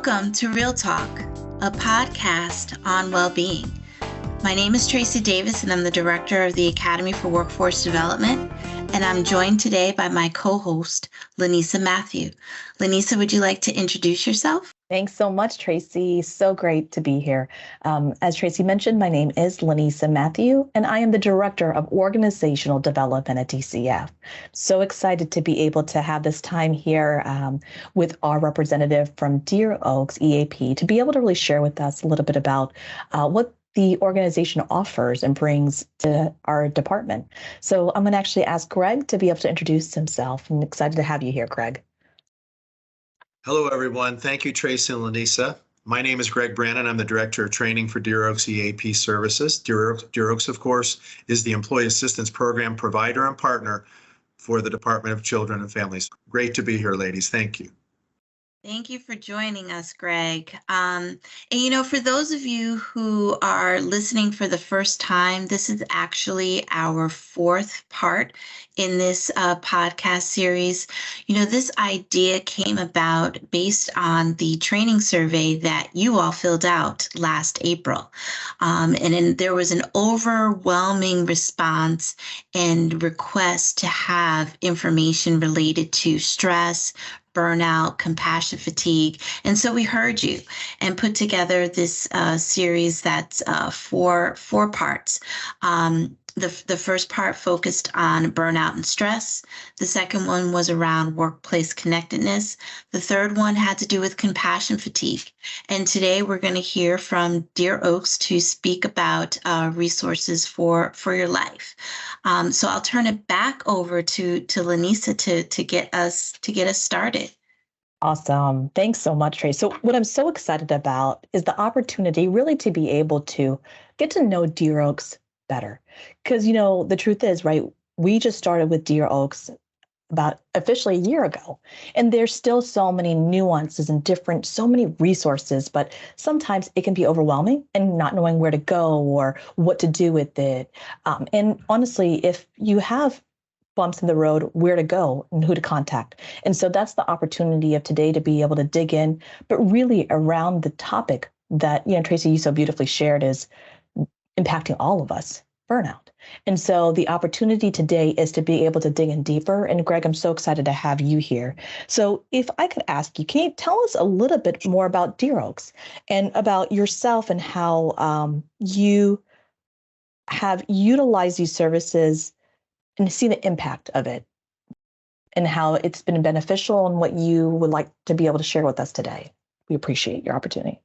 Welcome to Real Talk, a podcast on well-being. My name is Tracy Davis, and I'm the director of the Academy for Workforce Development, and I'm joined today by my co-host, Lenisa Mathew. Lenisa, would you like to introduce yourself? Thanks so much, Tracy. So great to be here. As Tracy mentioned, my name is Lenisa Mathew, and I am the Director of Organizational Development at DCF. So excited to be able to have this time here with our representative from Deer Oaks EAP to be able to really share with us a little bit about what the organization offers and brings to our department. So I'm going to actually ask Greg to be able to introduce himself. I'm excited to have you here, Greg. Hello, everyone. Thank you, Tracy and Lenisa. My name is Greg Brannan. I'm the Director of Training for Deer Oaks EAP Services. Deer Oaks, of course, is the Employee Assistance Program provider and partner for the Department of Children and Families. Great to be here, ladies. Thank you. Thank you for joining us, Greg. For those of you who are listening for the first time, this is actually our fourth part in this podcast series. This idea came about based on the training survey that you all filled out last April. There was an overwhelming response and request to have information related to stress, burnout, compassion fatigue. And so we heard you and put together this series that's four parts. The first part focused on burnout and stress. The second one was around workplace connectedness. The third one had to do with compassion fatigue. And today we're going to hear from Deer Oaks to speak about resources for your life. So I'll turn it back over to Lenisa to get us started. Awesome. Thanks so much, Trace. So what I'm so excited about is the opportunity really to be able to get to know Deer Oaks better. Because, the truth is, right, we just started with Deer Oaks about officially a year ago. And there's still so many nuances and so many resources, but sometimes it can be overwhelming and not knowing where to go or what to do with it. And honestly, if you have bumps in the road, where to go and who to contact. And so that's the opportunity of today to be able to dig in, but really around the topic that, Tracy, you so beautifully shared is impacting all of us, burnout. And so the opportunity today is to be able to dig in deeper. And Greg, I'm so excited to have you here. So if I could ask you, can you tell us a little bit more about Deer Oaks and about yourself and how you have utilized these services and see the impact of it and how it's been beneficial and what you would like to be able to share with us today? We appreciate the opportunity.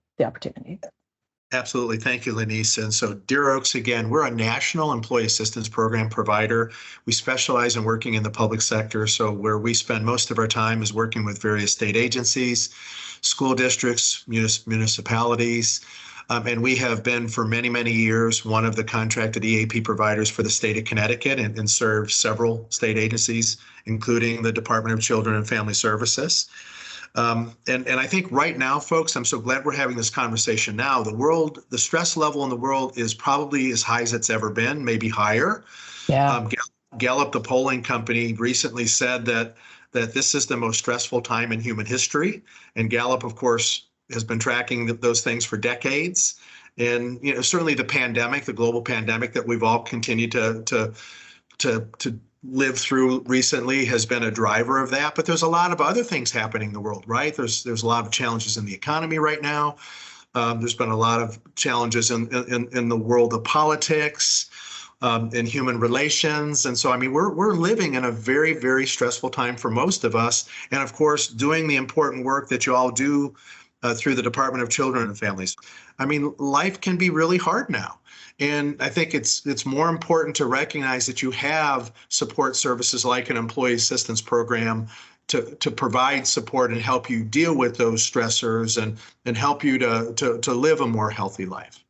Absolutely. Thank you, Lenisa. And so Deer Oaks, again, we're a national employee assistance program provider. We specialize in working in the public sector. So where we spend most of our time is working with various state agencies, school districts, municipalities. And we have been for many, many years one of the contracted EAP providers for the state of Connecticut and serve several state agencies, including the Department of Children and Family Services. And I think right now, folks, I'm so glad we're having this conversation now. The stress level in the world is probably as high as it's ever been, maybe higher. Yeah. Gallup, the polling company, recently said that this is the most stressful time in human history. And Gallup, of course, has been tracking those things for decades. And certainly the global pandemic that we've all continued to live through recently has been a driver of that. But there's a lot of other things happening in the world, right? There's a lot of challenges in the economy right now. There's been a lot of challenges in the world of politics, in human relations. And so, we're living in a very, very stressful time for most of us. And of course, doing the important work that you all do through the Department of Children and Families. Life can be really hard now. And I think it's more important to recognize that you have support services like an employee assistance program to provide support and help you deal with those stressors and help you to live a more healthy life.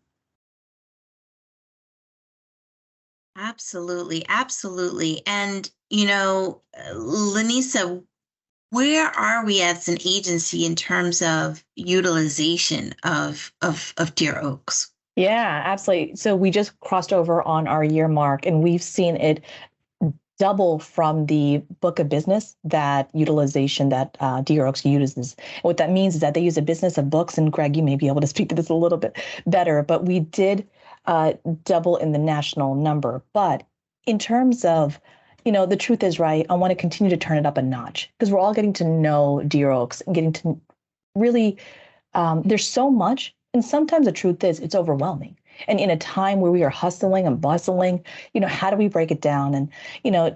Absolutely. And, Lenisa, where are we as an agency in terms of utilization of Deer Oaks? Yeah, absolutely. So we just crossed over on our year mark and we've seen it double from the book of business that utilization that DR Oaks uses. And what that means is that they use a business of books, and Greg, you may be able to speak to this a little bit better, but we did double in the national number. But in terms of, the truth is, right, I want to continue to turn it up a notch because we're all getting to know DR Oaks and getting to really, there's so much. And sometimes the truth is it's overwhelming. And in a time where we are hustling and bustling, how do we break it down? And,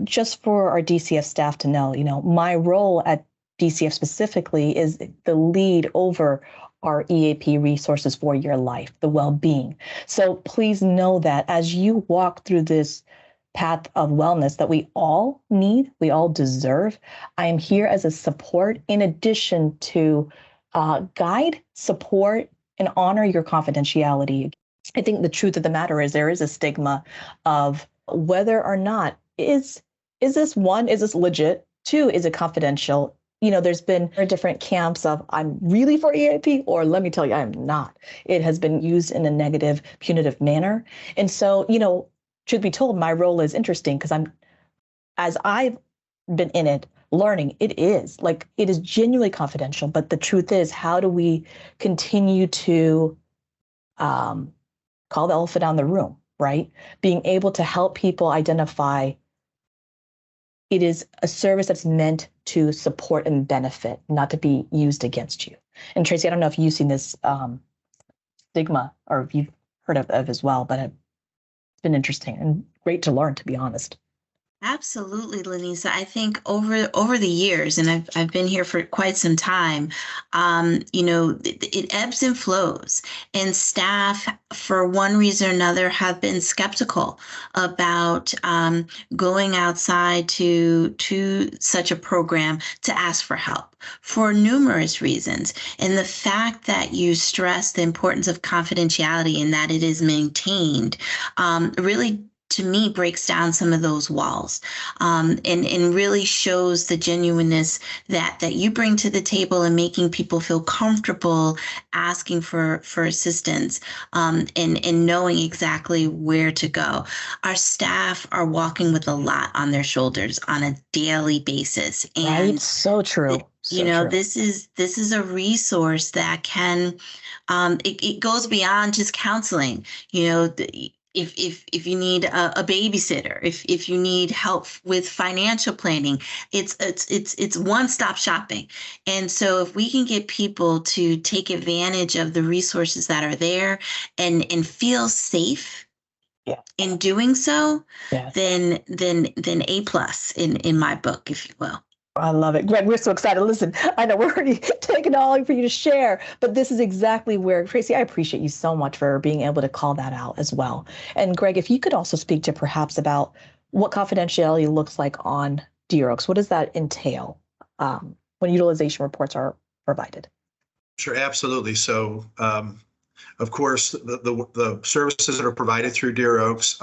just for our DCF staff to know, my role at DCF specifically is the lead over our EAP resources for your life, the well-being. So please know that as you walk through this path of wellness that we all need, we all deserve, I am here as a support in addition to guide, support, and honor your confidentiality. I think the truth of the matter is there is a stigma of whether or not is this legit? Two, is it confidential? There's been different camps of I'm really for EAP or let me tell you, I'm not. It has been used in a negative, punitive manner. And so, truth be told, my role is interesting because as I've been in it, learning, it is genuinely confidential. But the truth is, how do we continue to call the elephant down the room, right? Being able to help people identify it is a service that's meant to support and benefit, not to be used against you. And Tracy, I don't know if you've seen this stigma or if you've heard of as well, but it's been interesting and great to learn, to be honest. Absolutely, Lenisa. I think over the years, and I've been here for quite some time, it ebbs and flows, and staff, for one reason or another, have been skeptical about going outside to such a program to ask for help for numerous reasons. And the fact that you stress the importance of confidentiality and that it is maintained really, to me, breaks down some of those walls and really shows the genuineness that you bring to the table and making people feel comfortable asking for assistance and knowing exactly where to go. Our staff are walking with a lot on their shoulders on a daily basis. And right? So true. True. This is a resource that can, it goes beyond just counseling, if you need a babysitter, if you need help with financial planning, it's one-stop shopping. And so if we can get people to take advantage of the resources that are there and feel safe in doing so, then A+ in my book, if you will. I love it. Greg, we're so excited. Listen, I know we're already taking all for you to share, but this is exactly where, Tracy, I appreciate you so much for being able to call that out as well. And Greg, if you could also speak to perhaps about what confidentiality looks like on DR Oaks. What does that entail when utilization reports are provided? Sure, absolutely. So, of course, the services that are provided through DR Oaks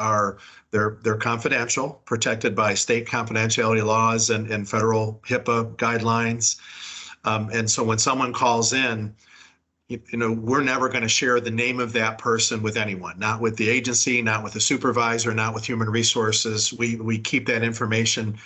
they're confidential, protected by state confidentiality laws and federal HIPAA guidelines. And so when someone calls in, we're never going to share the name of that person with anyone, not with the agency, not with the supervisor, not with human resources. We keep that information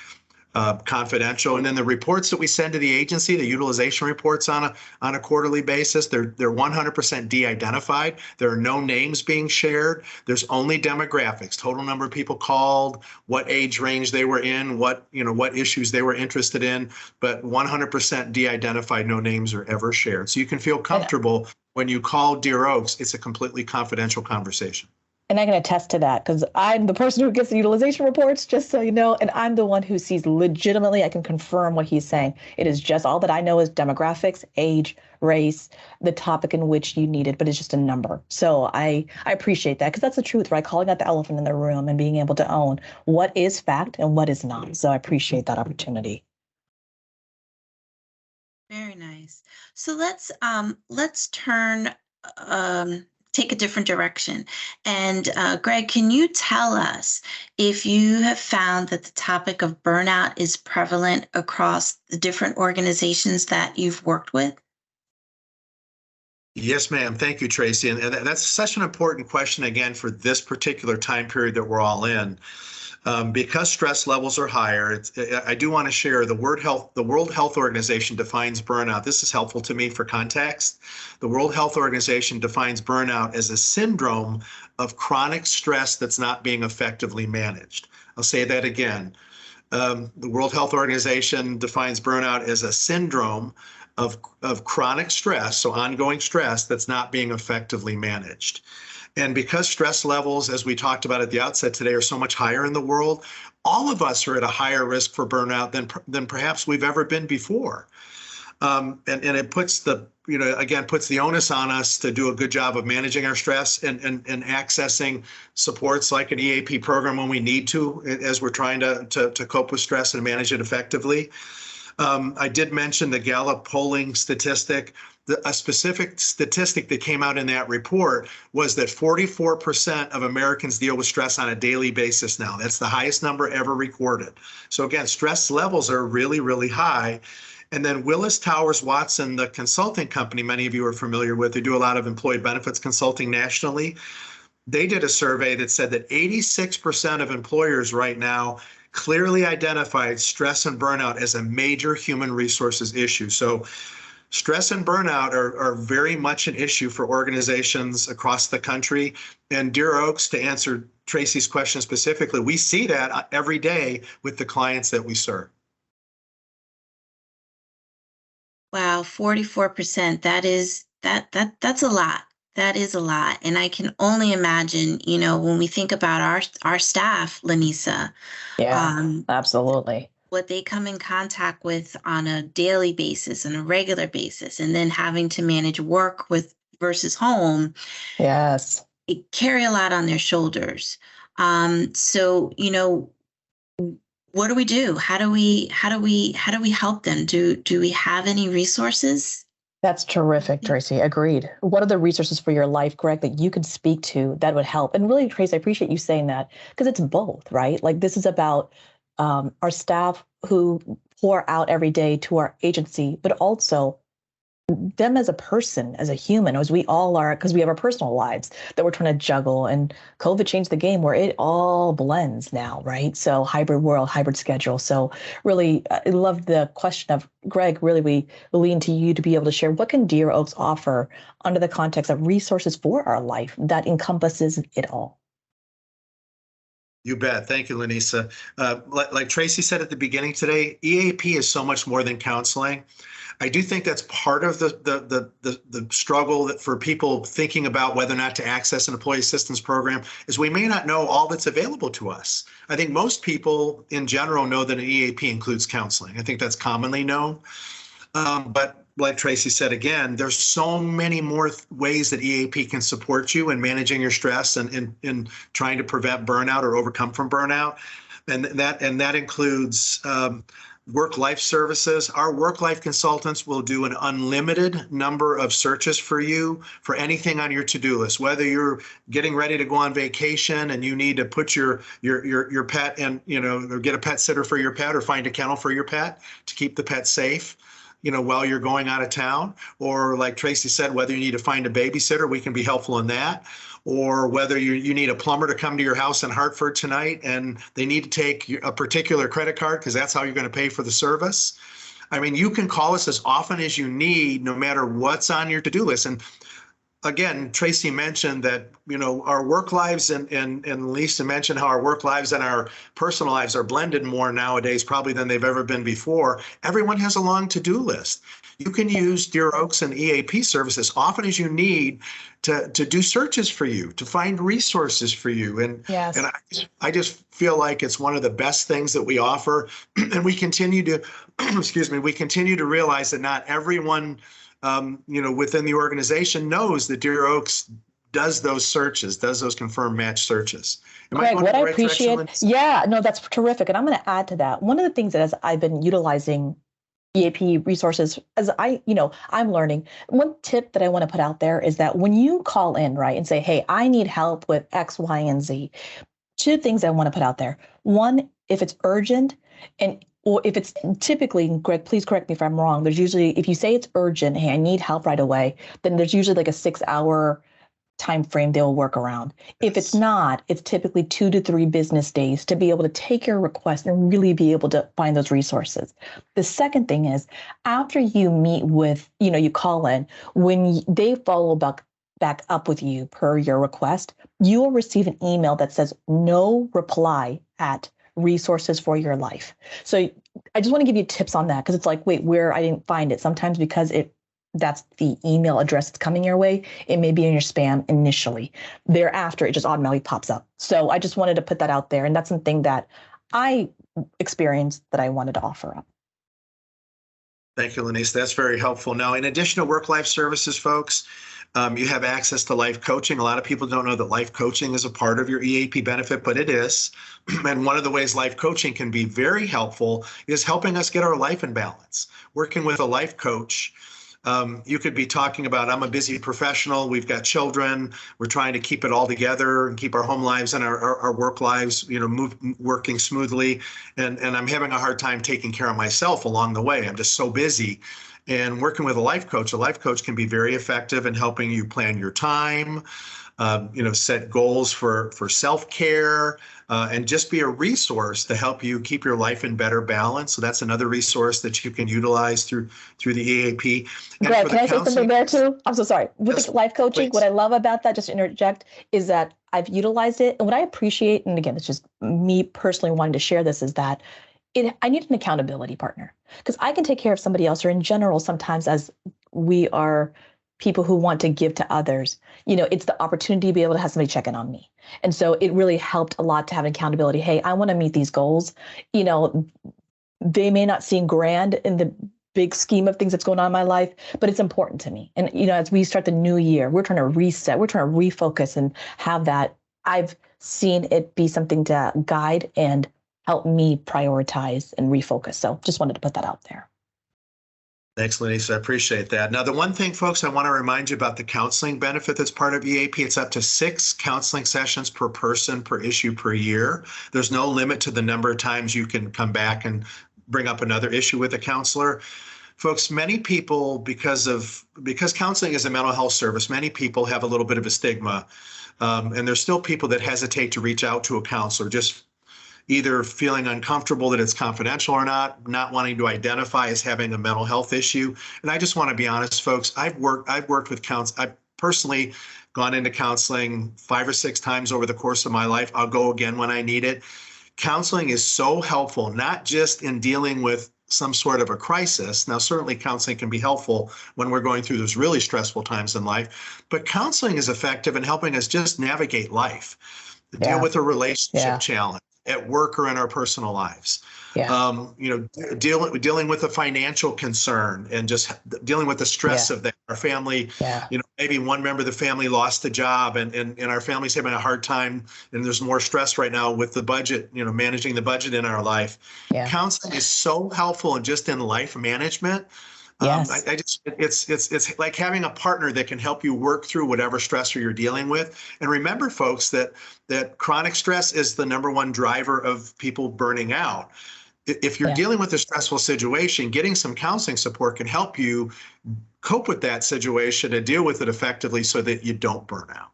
confidential. And then the reports that we send to the agency, the utilization reports on a quarterly basis, they're 100% de-identified. There are no names being shared. There's only demographics, total number of people called, what age range they were in, what issues they were interested in, but 100% de-identified, no names are ever shared. So you can feel comfortable when you call DR Oaks, it's a completely confidential conversation. And I can attest to that because I'm the person who gets the utilization reports, just so you know, and I'm the one who sees legitimately, I can confirm what he's saying. It is just all that I know is demographics, age, race, the topic in which you need it, but it's just a number. So I appreciate that because that's the truth, right? Calling out the elephant in the room and being able to own what is fact and what is not. So I appreciate that opportunity. Very nice. So let's turn take a different direction. And Greg, can you tell us if you have found that the topic of burnout is prevalent across the different organizations that you've worked with? Yes, ma'am. Thank you, Tracy. And that's such an important question, again, for this particular time period that we're all in. Because stress levels are higher, I do want to share the World Health Organization defines burnout. This is helpful to me for context. The World Health Organization defines burnout as a syndrome of chronic stress that's not being effectively managed. I'll say that again. The World Health Organization defines burnout as a syndrome of chronic stress, so ongoing stress that's not being effectively managed. And because stress levels, as we talked about at the outset today, are so much higher in the world, all of us are at a higher risk for burnout than perhaps we've ever been before. And it puts puts the onus on us to do a good job of managing our stress and accessing supports like an EAP program when we need to, as we're trying to cope with stress and manage it effectively. I did mention the Gallup polling statistic. A specific statistic that came out in that report was that 44% of Americans deal with stress on a daily basis now. That's the highest number ever recorded. So again, stress levels are really, really high. And then Willis Towers Watson, the consulting company many of you are familiar with, they do a lot of employee benefits consulting nationally. They did a survey that said that 86% of employers right now clearly identified stress and burnout as a major human resources issue. So stress and burnout are very much an issue for organizations across the country. And Deer Oaks, to answer Tracy's question specifically, we see that every day with the clients that we serve. Wow, 44%. That's a lot. That is a lot. And I can only imagine, when we think about our staff, Lenisa, Yeah, absolutely. what they come in contact with on a daily basis, on a regular basis, and then having to manage work with versus home, Yes. it carry a lot on their shoulders. So, what do we do? How do we help them? Do we have any resources? That's terrific, Tracy. Agreed. What are the resources for your life, Greg, that you could speak to that would help? And really, Tracy, I appreciate you saying that because it's both, right? Like this is about our staff who pour out every day to our agency, but also them as a person, as a human, as we all are, because we have our personal lives that we're trying to juggle. And COVID changed the game where it all blends now, right? So hybrid world, hybrid schedule. So really, I love the question of Greg. Really, we lean to you to be able to share what can Deer Oaks offer under the context of resources for our life that encompasses it all. You bet. Thank you, Lenisa. Like Tracy said at the beginning today, EAP is so much more than counseling. I do think that's part of the struggle that for people thinking about whether or not to access an employee assistance program is we may not know all that's available to us. I think most people in general know that an EAP includes counseling. I think that's commonly known. But like Tracy said, again, there's so many more ways that EAP can support you in managing your stress and in trying to prevent burnout or overcome from burnout. And that includes work-life services. Our work-life consultants will do an unlimited number of searches for you for anything on your to-do list, whether you're getting ready to go on vacation and you need to put your pet in, or get a pet sitter for your pet or find a kennel for your pet to keep the pet safe, while you're going out of town, or like Tracy said, whether you need to find a babysitter, we can be helpful in that. Or whether you need a plumber to come to your house in Hartford tonight and they need to take a particular credit card because that's how you're going to pay for the service. I mean, you can call us as often as you need, no matter what's on your to-do list. And again, Tracy mentioned that, our work lives and Lisa mentioned how our work lives and our personal lives are blended more nowadays, probably than they've ever been before. Everyone has a long to-do list. You can use Deer Oaks and EAP service as often as you need to do searches for you, to find resources for you. And, yes. and I just feel like it's one of the best things that we offer. And we continue to, we continue to realize that not everyone within the organization knows that Deer Oaks does those searches, does those confirmed match searches. Greg, what I appreciate, that's terrific. And I'm going to add to that. One of the things that as I've been utilizing EAP resources, as I'm learning, one tip that I want to put out there is that when you call in, right, and say, hey, I need help with X, Y, and Z, two things I want to put out there. One, if it's urgent, or if it's typically, Greg, please correct me if I'm wrong, there's usually, if you say it's urgent, hey, I need help right away, then there's usually like a 6-hour time frame they'll work around. If it's not, it's typically 2 to 3 business days to be able to take your request and really be able to find those resources. The second thing is, after you meet with, you call in, when they follow back up with you per your request, you will receive an email that says no reply at resources for your life. So I just want to give you tips on that, because it's like, wait, where? I didn't find it. Sometimes because that's the email address that's coming your way, it may be in your spam initially. Thereafter, it just automatically pops up. So I just wanted to put that out there. And that's something that I experienced that I wanted to offer up. Thank you, Lenisa. That's very helpful. Now, in addition to work-life services, folks, you have access to life coaching. A lot of people don't know that life coaching is a part of your EAP benefit, but it is. And one of the ways life coaching can be very helpful is helping us get our life in balance. Working with a life coach, you could be talking about, I'm a busy professional, we've got children, we're trying to keep it all together and keep our home lives and our work lives, working smoothly. And I'm having a hard time taking care of myself along the way. I'm just so busy. And working with a life coach can be very effective in helping you plan your time, set goals for self-care, and just be a resource to help you keep your life in better balance. So that's another resource that you can utilize through the EAP. Greg, can I say something there too? I'm so sorry. With the life coaching, What I love about that, just to interject, is that I've utilized it. And what I appreciate, and again, it's just me personally wanting to share this, is that I need an accountability partner, because I can take care of somebody else, or in general, sometimes as we are people who want to give to others, it's the opportunity to be able to have somebody check in on me. And so it really helped a lot to have accountability. Hey, I want to meet these goals. They may not seem grand in the big scheme of things that's going on in my life, but it's important to me. And, as we start the new year, we're trying to reset, we're trying to refocus and have that. I've seen it be something to guide and help me prioritize and refocus. So just wanted to put that out there. Thanks, Lenisa. I appreciate that. Now, the one thing, folks, I want to remind you about the counseling benefit that's part of EAP. It's up to 6 counseling sessions per person, per issue, per year. There's no limit to the number of times you can come back and bring up another issue with a counselor. Folks, many people, because counseling is a mental health service, many people have a little bit of a stigma. And there's still people that hesitate to reach out to a counselor, just either feeling uncomfortable that it's confidential or not wanting to identify as having a mental health issue. And I just want to be honest, folks, I've worked with I've personally gone into counseling 5 or 6 times over the course of my life. I'll go again when I need it. Counseling is so helpful, not just in dealing with some sort of a crisis. Now, certainly counseling can be helpful when we're going through those really stressful times in life, but counseling is effective in helping us just navigate life, deal with a relationship challenge at work or in our personal lives. Dealing with a financial concern and just dealing with the stress of that. Our family, maybe one member of the family lost the job and our family's having a hard time, and there's more stress right now with the budget, managing the budget in our life. Counseling is so helpful and just in life management. It's like having a partner that can help you work through whatever stressor you're dealing with. And remember, folks, that chronic stress is the #1 driver of people burning out. If you're dealing with a stressful situation, getting some counseling support can help you cope with that situation and deal with it effectively so that you don't burn out.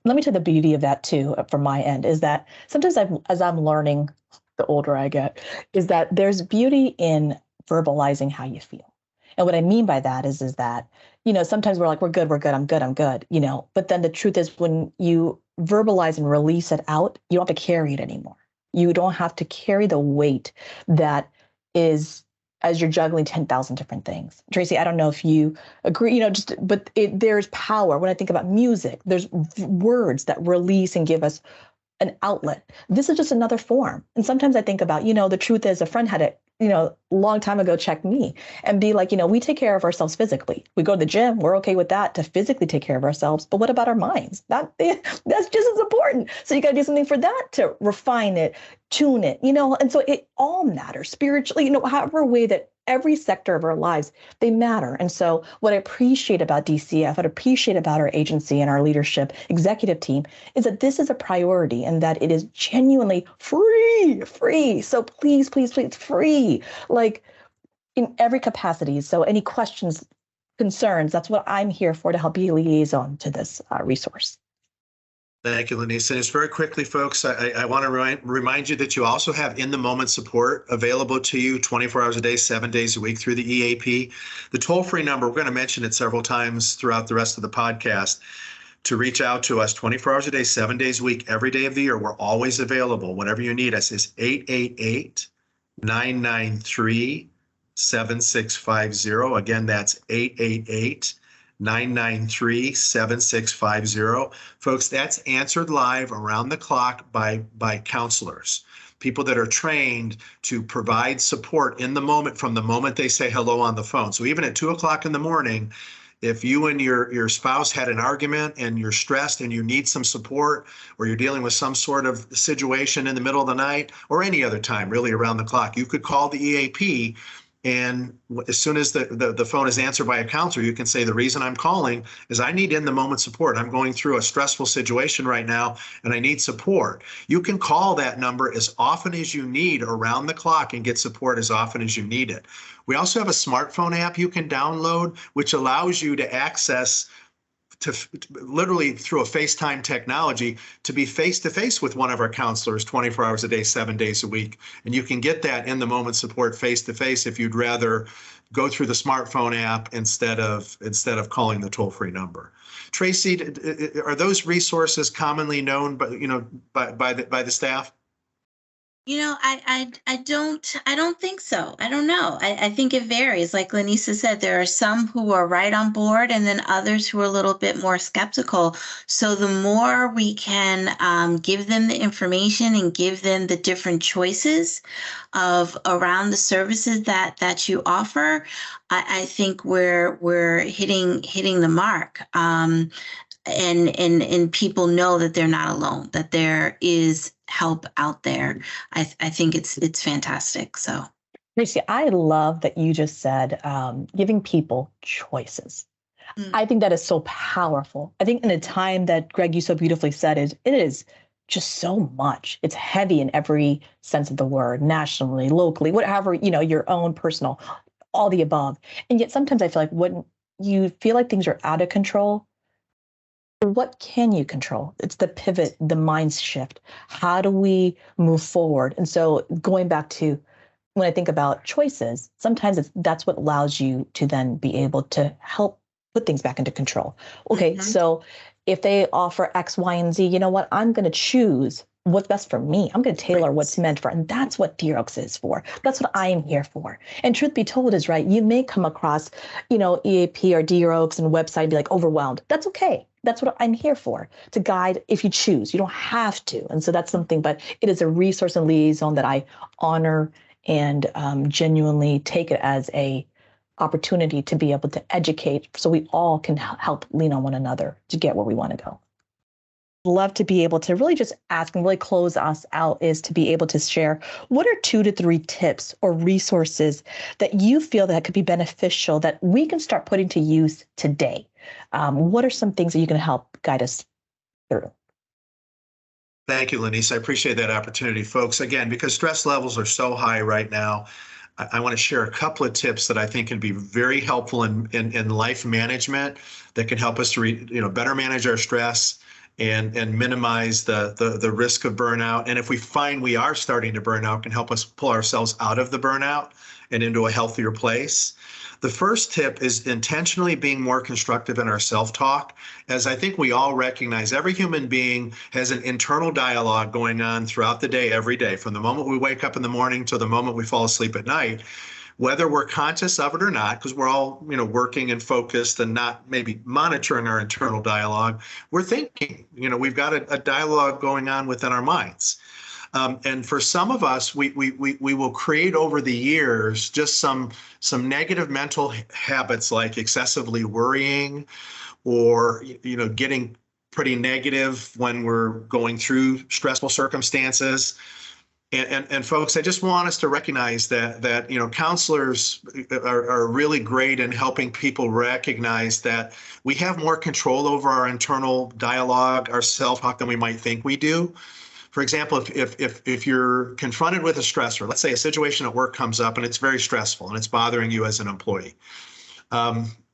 Let me tell you the beauty of that too, from my end, is that sometimes as I'm learning, the older I get, is that there's beauty in verbalizing how you feel. And what I mean by that is that, sometimes we're like, we're good, I'm good, but then the truth is when you verbalize and release it out, you don't have to carry it anymore. You don't have to carry the weight that is as you're juggling 10,000 different things. Tracy, I don't know if you agree, but there's power. When I think about music, there's words that release and give us an outlet. This is just another form. And sometimes I think about, the truth is a friend had it, long time ago, check me and be like, we take care of ourselves physically. We go to the gym. We're okay with that to physically take care of ourselves. But what about our minds? That's just as important. So you got to do something for that to refine it, tune it, and so it all matters spiritually, however way that every sector of our lives, they matter. And so what I appreciate about DCF, what I appreciate about our agency and our leadership executive team is that this is a priority and that it is genuinely free. So please, free, like in every capacity. So any questions, concerns, that's what I'm here for, to help be a liaison to this resource. Thank you, Lenisa. And just very quickly, folks, I want to remind you that you also have in-the-moment support available to you 24 hours a day, 7 days a week through the EAP. The toll-free number, we're going to mention it several times throughout the rest of the podcast, to reach out to us 24 hours a day, 7 days a week, every day of the year. We're always available whenever you need us. Is 888-993-7650. Again, that's 888-993-7650. Folks, that's answered live around the clock by counselors, people that are trained to provide support in the moment from the moment they say hello on the phone. So even at 2 o'clock in the morning, if you and your spouse had an argument and you're stressed and you need some support, or you're dealing with some sort of situation in the middle of the night or any other time really around the clock, you could call the EAP. And as soon as the phone is answered by a counselor, you can say, the reason I'm calling is I need in-the-moment support. I'm going through a stressful situation right now, and I need support. You can call that number as often as you need around the clock and get support as often as you need it. We also have a smartphone app you can download, which allows you to access to literally through a FaceTime technology to be face-to-face with one of our counselors 24 hours a day, 7 days a week. And you can get that in the moment support face-to-face if you'd rather go through the smartphone app instead of calling the toll-free number. Tracy, are those resources commonly known by the staff? I don't think so. I don't know. I think it varies. Like Lenisa said, there are some who are right on board and then others who are a little bit more skeptical. So the more we can give them the information and give them the different choices of around the services that you offer, I think we're hitting the mark. And people know that they're not alone, that there is help out there. I think it's fantastic. So, Tracy, I love that you just said giving people choices. I think that is so powerful. I think in a time that, Greg, you so beautifully said, it is just so much. It's heavy in every sense of the word, nationally, locally, whatever, your own personal, all the above. And yet sometimes I feel like when you feel like things are out of control, what can you control? It's the pivot, the mind shift. How do we move forward? And so going back to when I think about choices, sometimes that's what allows you to then be able to help put things back into control. Okay, so if they offer X, Y, and Z, you know what? I'm going to choose what's best for me. I'm going to tailor what's meant for, and that's what Dear Oaks is for. That's what I am here for. And truth be told is right. You may come across, EAP or Dear Oaks and website and be like overwhelmed. That's okay. That's what I'm here for, to guide if you choose. You don't have to. And so that's something, but it is a resource and liaison that I honor and genuinely take it as a opportunity to be able to educate so we all can help lean on one another to get where we want to go. Love to be able to really just ask and really close us out is to be able to share what are 2 to 3 tips or resources that you feel that could be beneficial that we can start putting to use today. What are some things that you can help guide us through? Thank you, Lenisa. I appreciate that opportunity, folks. Again, because stress levels are so high right now, I want to share a couple of tips that I think can be very helpful in life management that can help us to better manage our stress and minimize the risk of burnout. And if we find we are starting to burn out, can help us pull ourselves out of the burnout and into a healthier place. The first tip is intentionally being more constructive in our self-talk. As I think we all recognize, every human being has an internal dialogue going on throughout the day, every day, from the moment we wake up in the morning to the moment we fall asleep at night. Whether we're conscious of it or not, because we're all, working and focused and not maybe monitoring our internal dialogue, we're thinking, we've got a dialogue going on within our minds. And for some of us, we will create over the years just some negative mental habits like excessively worrying or, getting pretty negative when we're going through stressful circumstances. And folks, I just want us to recognize that counselors are really great in helping people recognize that we have more control over our internal dialogue, our self-talk than we might think we do. For example, if you're confronted with a stressor, let's say a situation at work comes up and it's very stressful and it's bothering you as an employee,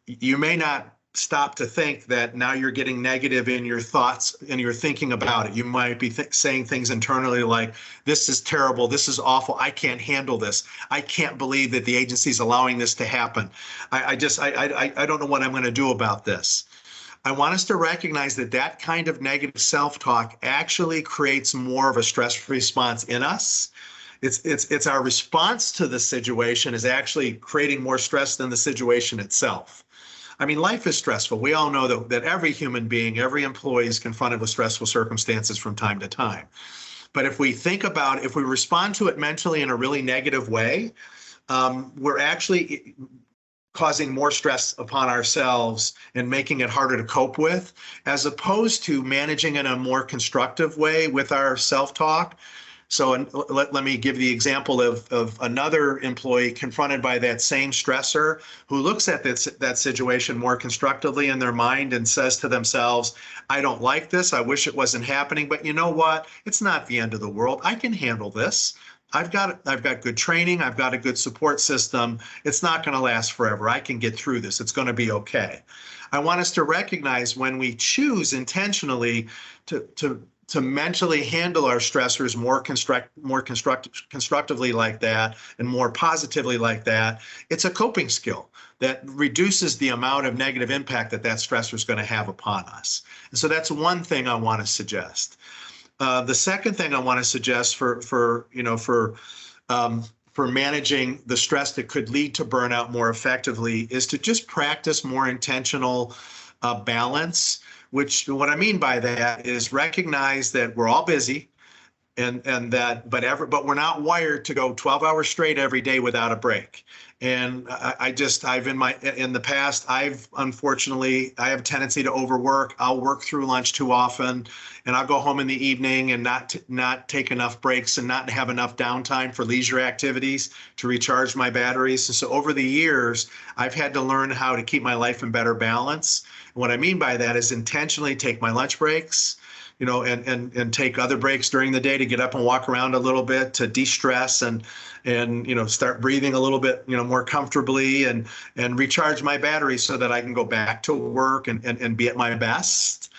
you may not stop to think that now you're getting negative in your thoughts and you're thinking about it. You might be saying things internally like, this is terrible, this is awful, I can't handle this, I can't believe that the agency is allowing this to happen. I don't know what I'm going to do about this. I want us to recognize that that kind of negative self-talk actually creates more of a stress response in us. It's our response to the situation is actually creating more stress than the situation itself. I mean, life is stressful. We all know that every human being, every employee is confronted with stressful circumstances from time to time. But if we respond to it mentally in a really negative way, we're actually causing more stress upon ourselves and making it harder to cope with, as opposed to managing in a more constructive way with our self-talk. So let me give the example of another employee confronted by that same stressor who looks at that situation more constructively in their mind and says to themselves, I don't like this. I wish it wasn't happening, but you know what? It's not the end of the world. I can handle this. I've got good training. I've got a good support system. It's not going to last forever. I can get through this. It's going to be okay. I want us to recognize when we choose intentionally to mentally handle our stressors more constructively like that and more positively like that, it's a coping skill that reduces the amount of negative impact that stressor is going to have upon us. And so that's one thing I want to suggest. The second thing I want to suggest for managing the stress that could lead to burnout more effectively is to just practice more intentional balance. Which what I mean by that is recognize that we're all busy, and that but we're not wired to go 12 hours straight every day without a break. And in the past, unfortunately, I have a tendency to overwork. I'll work through lunch too often, and I'll go home in the evening and not take enough breaks and not have enough downtime for leisure activities to recharge my batteries. And so over the years, I've had to learn how to keep my life in better balance. And what I mean by that is intentionally take my lunch breaks, and take other breaks during the day to get up and walk around a little bit to de-stress and start breathing a little bit, more comfortably and recharge my batteries so that I can go back to work and be at my best.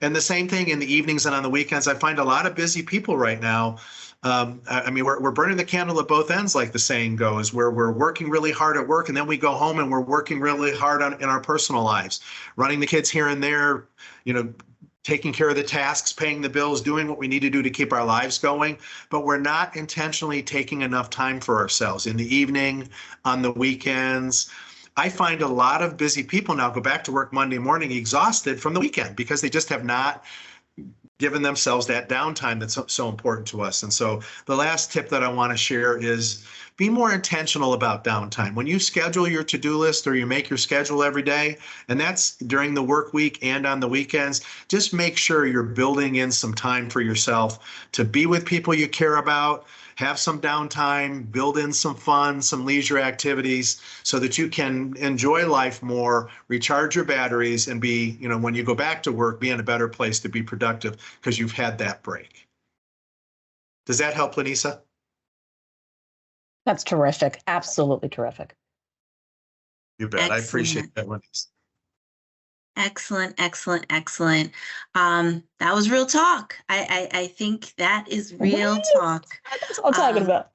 And the same thing in the evenings and on the weekends. I find a lot of busy people right now. We're burning the candle at both ends, like the saying goes, where we're working really hard at work and then we go home and we're working really hard in our personal lives, running the kids here and there, taking care of the tasks, paying the bills, doing what we need to do to keep our lives going, but we're not intentionally taking enough time for ourselves in the evening, on the weekends. I find a lot of busy people now go back to work Monday morning exhausted from the weekend because they just have not given themselves that downtime that's so important to us. And so the last tip that I want to share is be more intentional about downtime. When you schedule your to-do list or you make your schedule every day, and that's during the work week and on the weekends, just make sure you're building in some time for yourself to be with people you care about, have some downtime, build in some fun, some leisure activities so that you can enjoy life more, recharge your batteries, and be, when you go back to work, be in a better place to be productive because you've had that break. Does that help, Lenisa? That's terrific. Absolutely terrific. You bet. Excellent. I appreciate that, Lenisa. Excellent, excellent, excellent. That was real talk. I think that is real talk. That's what I'm talking about.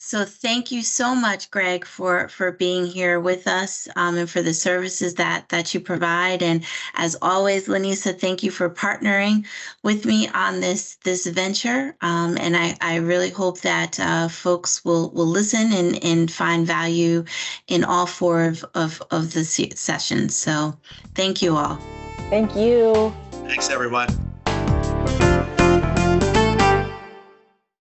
So thank you so much, Greg, for being here with us and for the services that you provide. And as always, Lenisa, thank you for partnering with me on this venture. And I really hope that folks will listen and find value in all four of the sessions. So thank you all. Thank you. Thanks, everyone.